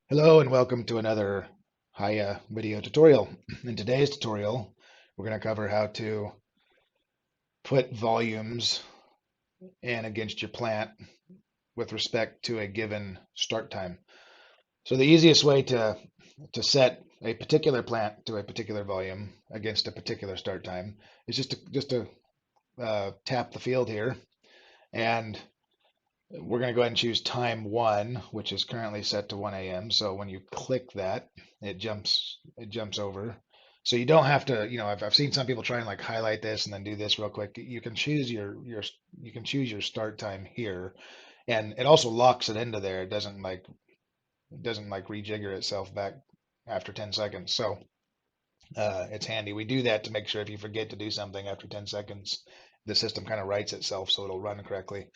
Hello and welcome to another Haya video tutorial. In today's tutorial, we're going to cover how to put volumes in against your plant with respect to a given start time. So the easiest way to set a particular plant to a particular volume against a particular start time is just to tap the field here, and we're going to go ahead and choose time 1, which is currently set to 1 a.m. So when you click that, it jumps over. So you don't have to, I've seen some people try and like highlight this and then do this real quick. You can choose your start time here, and it also locks it into there. It doesn't like rejigger itself back after 10 seconds. So it's handy. We do that to make sure if you forget to do something after 10 seconds, the system kind of writes itself so it'll run correctly.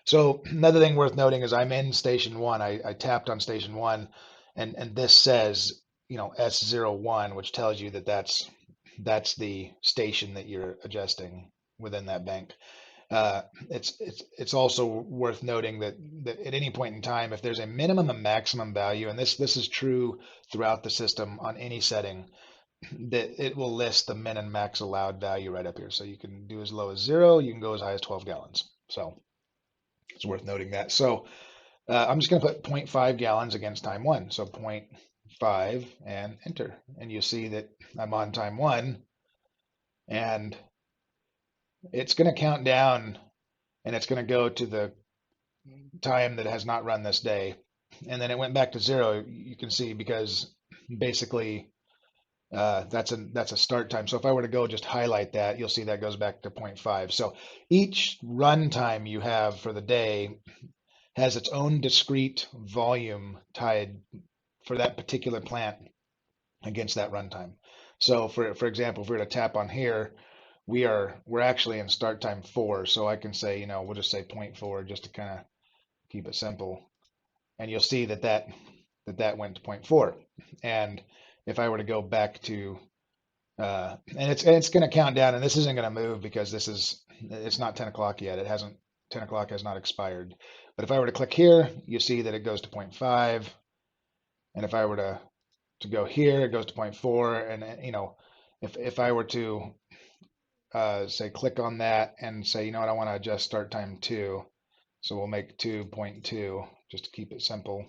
So another thing worth noting is I'm in station 1. I tapped on station 1, and this says, S01, which tells you that that's the station that you're adjusting within that bank. It's also worth noting that at any point in time, if there's a minimum and maximum value, and this is true throughout the system on any setting, that it will list the min and max allowed value right up here. So you can do as low as 0, you can go as high as 12 gallons. So it's worth noting that. So I'm just going to put 0.5 gallons against time 1. So 0.5 and enter. And you see that I'm on time 1, and it's going to count down, and it's going to go to the time that has not run this day. And then it went back to 0, you can see, because basically that's a start time. So if I were to go just highlight that, you'll see that goes back to 0.5. So each run time you have for the day has its own discrete volume tied for that particular plant against that runtime. So for example, if we were to tap on here, we're actually in start time 4. So I can say, we'll just say 0.4 just to kind of keep it simple. And you'll see that went to 0.4. And if I were to go back to and it's going to count down, and this isn't going to move because it's not 10 o'clock yet. 10 o'clock has not expired. But if I were to click here, you see that it goes to 0.5. And if I were to go here, it goes to 0.4. And if I were to say click on that and say, you know what, I want to adjust start time 2. So we'll make 2.2 just to keep it simple.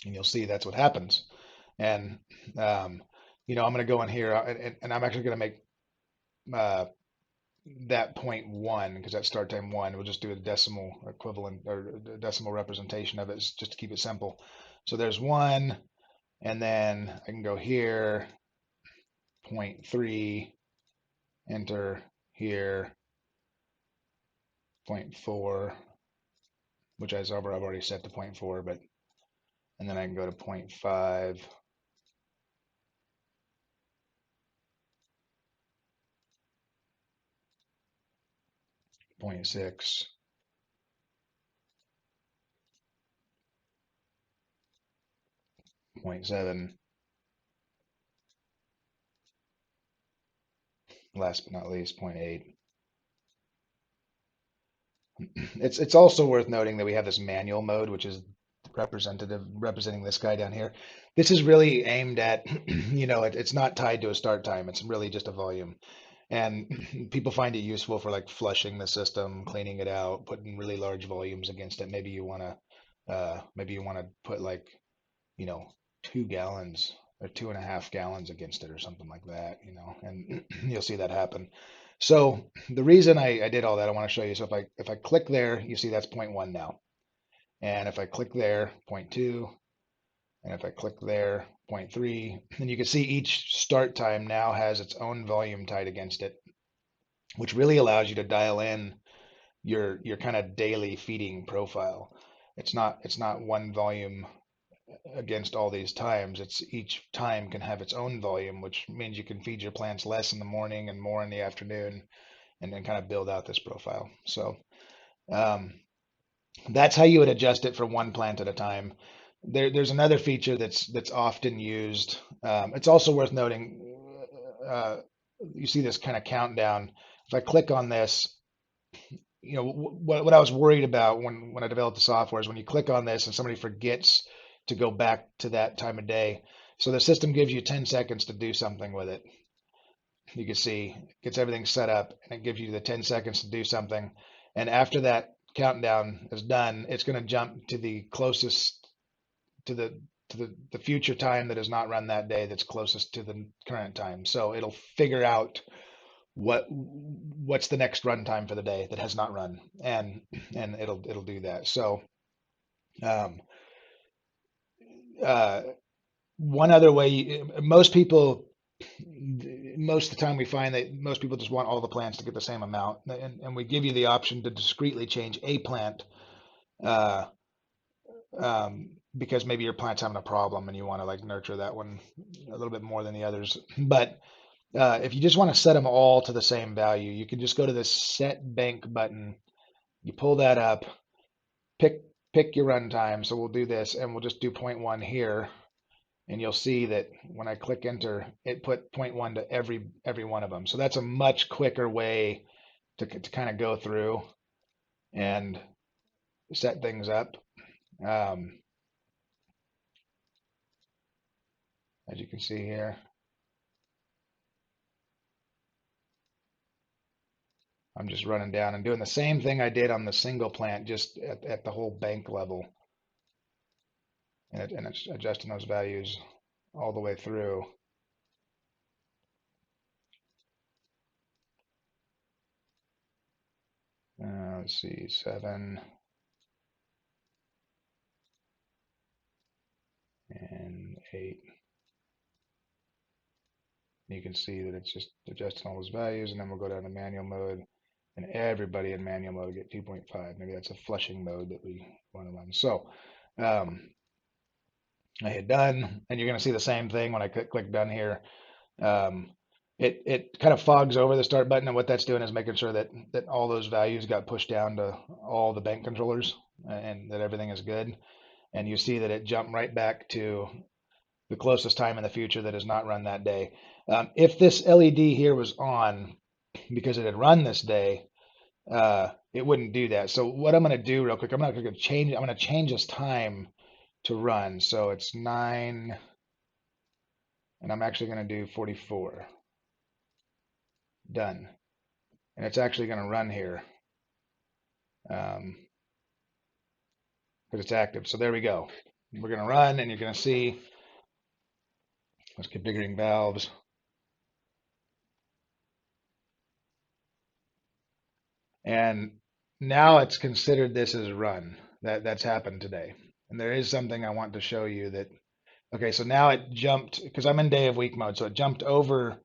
And you'll see that's what happens. And I'm going to go in here, and I'm actually going to make that 0.1, because that's start time 1. We'll just do a decimal equivalent or a decimal representation of it just to keep it simple. So there's 1, and then I can go here, 0.3, enter here, 0.4, which I've already set to 0.4, and then I can go to 0.5, 0.6, 0.7, last but not least, 0.8. It's also worth noting that we have this manual mode, which is representing this guy down here. This is really aimed at, it's not tied to a start time. It's really just a volume. And people find it useful for like flushing the system, cleaning it out, putting really large volumes against it. Maybe you want to put like, 2 gallons or 2.5 gallons against it or something like that, and you'll see that happen. So the reason I did all that, I want to show you. So if I click there, you see that's 0.1 now. And if I click there, 0.2, and if I click there, 0.3, and you can see each start time now has its own volume tied against it, which really allows you to dial in your kind of daily feeding profile. It's not one volume against all these times. It's each time can have its own volume, which means you can feed your plants less in the morning and more in the afternoon, and then kind of build out this profile. So um, that's how you would adjust it for one plant at a time. There's another feature that's often used. It's also worth noting. You see this kind of countdown. If I click on this, what I was worried about when I developed the software is when you click on this and somebody forgets to go back to that time of day. So the system gives you 10 seconds to do something with it. You can see it gets everything set up and it gives you the 10 seconds to do something. And after that countdown is done, it's going to jump to the closest to the future time that is not run that day that's closest to the current time. So it'll figure out what's the next run time for the day that has not run, and it'll do that. So um, uh, one other way, most of the time we find that most people just want all the plants to get the same amount, and we give you the option to discretely change a plant uh, because maybe your plant's having a problem and you want to like nurture that one a little bit more than the others. But if you just want to set them all to the same value, you can just go to this set bank button. You pull that up, pick pick your runtime. So we'll do this, and we'll just do point 0.1 here, and you'll see that when I click enter, it put point 0.1 to every one of them. So that's a much quicker way to kind of go through and set things up. Um, as you can see here, I'm just running down and doing the same thing I did on the single plant, just at the whole bank level, and it's adjusting those values all the way through. Let's see, 7 and 8. You can see that it's just adjusting all those values, and then we'll go down to manual mode, and everybody in manual mode will get 2.5. Maybe that's a flushing mode that we want to run. So um, I hit done, and you're going to see the same thing when I click done here. Um, it kind of fogs over the start button, and what that's doing is making sure that all those values got pushed down to all the bank controllers and that everything is good. And you see that it jumped right back to the closest time in the future that is not run that day. If this LED here was on because it had run this day, it wouldn't do that. So what I'm going to do real quick, I'm going to change this time to run. So it's 9, and I'm actually going to do 44. Done. And it's actually going to run here because it's active. So there we go. We're going to run, and you're going to see, let's configuring valves. And now it's considered this as run. That's happened today. And there is something I want to show you that, okay, so now it jumped, because I'm in day of week mode, so it jumped over,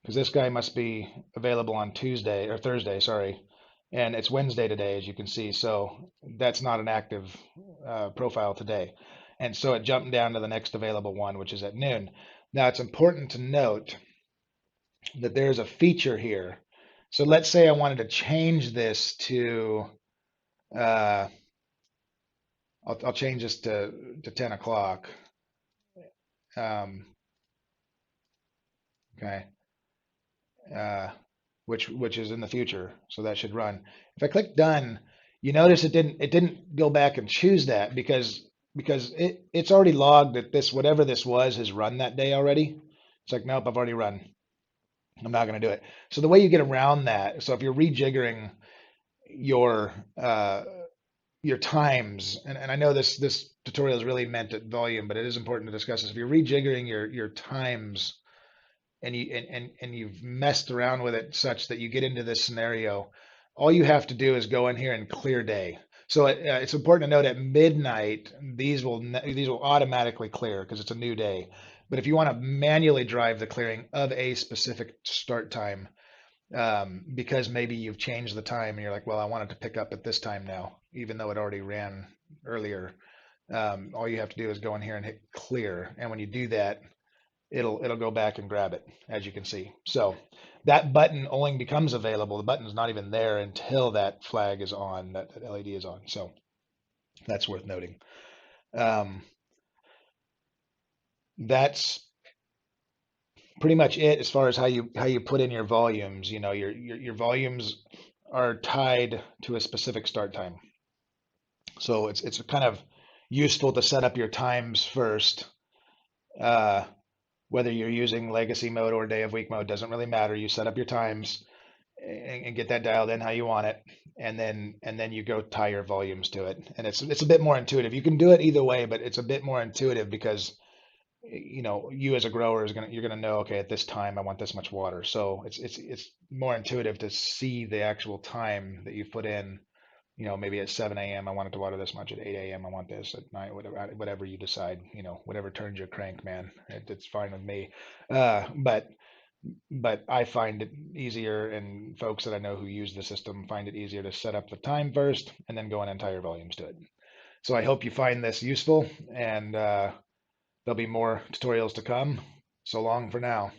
because this guy must be available on Tuesday, or Thursday, sorry, and it's Wednesday today, as you can see, so that's not an active profile today. And so it jumped down to the next available one, which is at noon. Now it's important to note that there's a feature here. So let's say I wanted to change this to, uh, I'll change this to 10 o'clock. Okay, which is in the future, so that should run. If I click done, you notice it didn't go back and choose that because it's already logged that this whatever this was has run that day already. It's like, nope, I've already run. I'm not going to do it. So the way you get around that, so if you're rejiggering your uh, your times, and I know this tutorial is really meant at volume, but it is important to discuss this. If you're rejiggering your times and you've messed around with it such that you get into this scenario, all you have to do is go in here and clear day. So it's important to note at midnight these will automatically clear because it's a new day. But if you want to manually drive the clearing of a specific start time, because maybe you've changed the time and you're like, well, I want it to pick up at this time now, even though it already ran earlier. All you have to do is go in here and hit clear. And when you do that, it'll go back and grab it, as you can see. So that button only becomes available. The button's not even there until that flag is on, that LED is on. So that's worth noting. That's pretty much it as far as how you put in your volumes. You know, your volumes are tied to a specific start time. So it's kind of useful to set up your times first. Uh, Whether you're using legacy mode or day of week mode doesn't really matter. You set up your times and get that dialed in how you want it, and then you go tie your volumes to it. And it's a bit more intuitive. You can do it either way, but it's a bit more intuitive because you as a grower you're gonna know, okay, at this time I want this much water. So it's more intuitive to see the actual time that you put in. Maybe at 7 a.m. I want it to water this much. At 8 a.m. I want this. At night, whatever you decide. Whatever turns your crank, man. It's fine with me. But I find it easier, and folks that I know who use the system find it easier to set up the time first and then go in entire volumes to it. So I hope you find this useful, and there'll be more tutorials to come. So long for now.